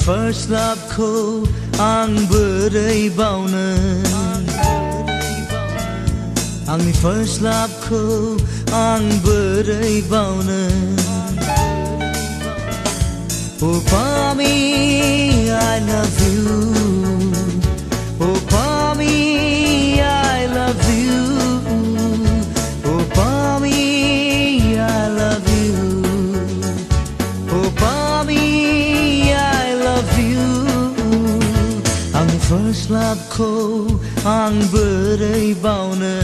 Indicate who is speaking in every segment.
Speaker 1: first loveखौ आं बोरै बावनो आंनि first loveखौ आं बोरै बावनो Oh Pami, I love you Oh Pami, I love you Oh Pami, I love you Oh Pami, I love you आंनि first loveखौ आं बोरै बावनो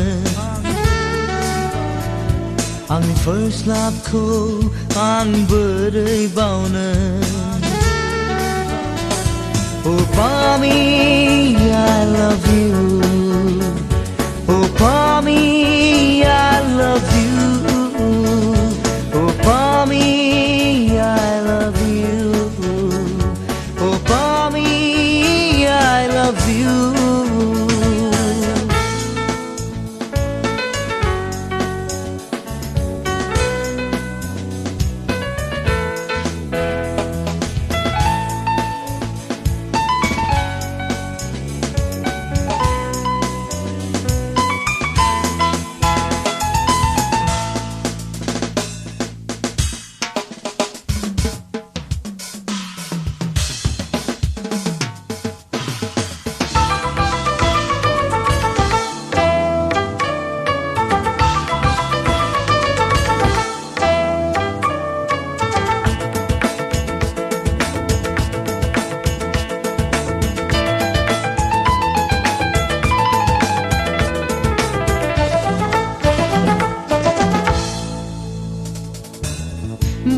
Speaker 1: आंनि first loveखौ आं बोरै बावनो Oh Pami, I love you Oh Pami, I love you Oh Pami, I love you Oh Pami, I love you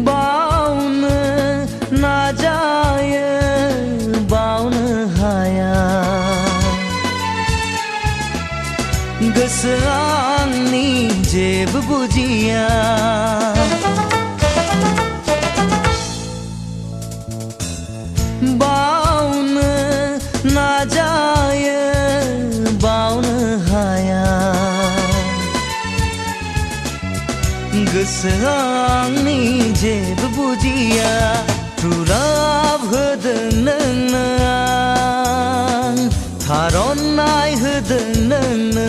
Speaker 1: बावनो नाजायो बावनो हाया गोसोआ आंनि जेबो बुजिया बावनो नाजायो बावनो हाया गोसोआ आंनि जेबो बुजिया रुराब होदों नोंनो आं थार'नाय होदों नोंनो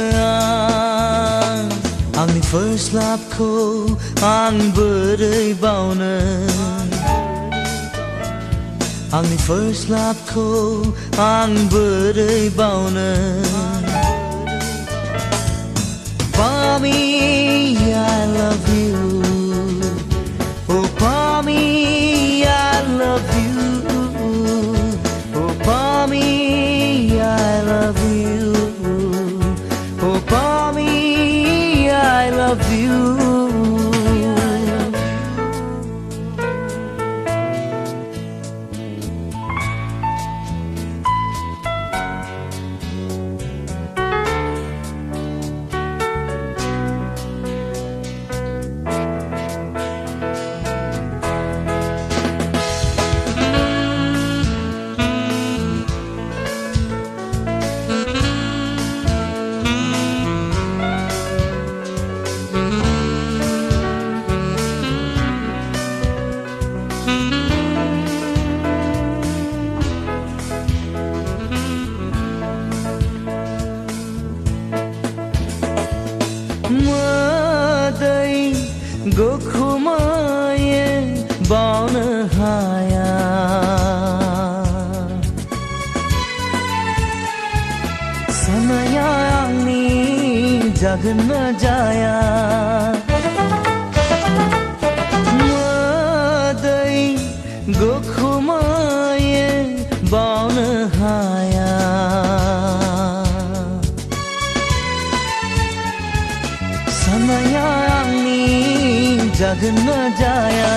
Speaker 1: आंनि first loveखौ आं बोरै बावनो आंनि first loveखौ आं बोरै बावनो Pami, I love you Oh Pami, I love you Oh Pami, I love you Oh Pami, I love you मोदै गोखुमायो बावनो हाया साननाया आंनि जागोन ना जाया मोदै गोखुमायो बावनो हाया साननाया आंनि जागोन ना जाया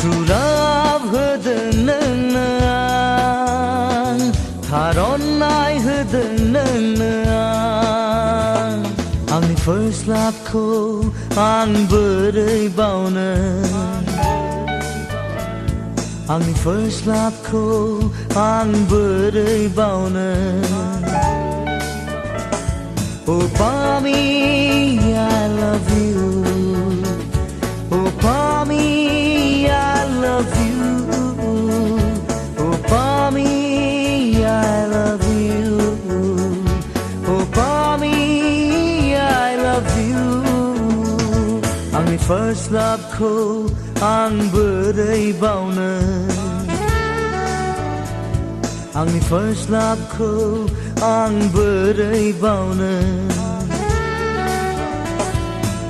Speaker 1: रुराब होदों नोंनो आं थार'नाय होदों नोंनो आंनि first loveखौ आं बोरै बावनो आंनि first loveखौ आं बोरै बावनो Oh Pami, I love you Oh Pami, I love you Oh Pami first love खौ आं बोरै बावनो आंनि first love खौ आं बोरै बावनो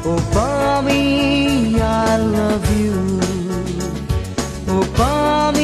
Speaker 1: Oh Bami, I love you Oh Bami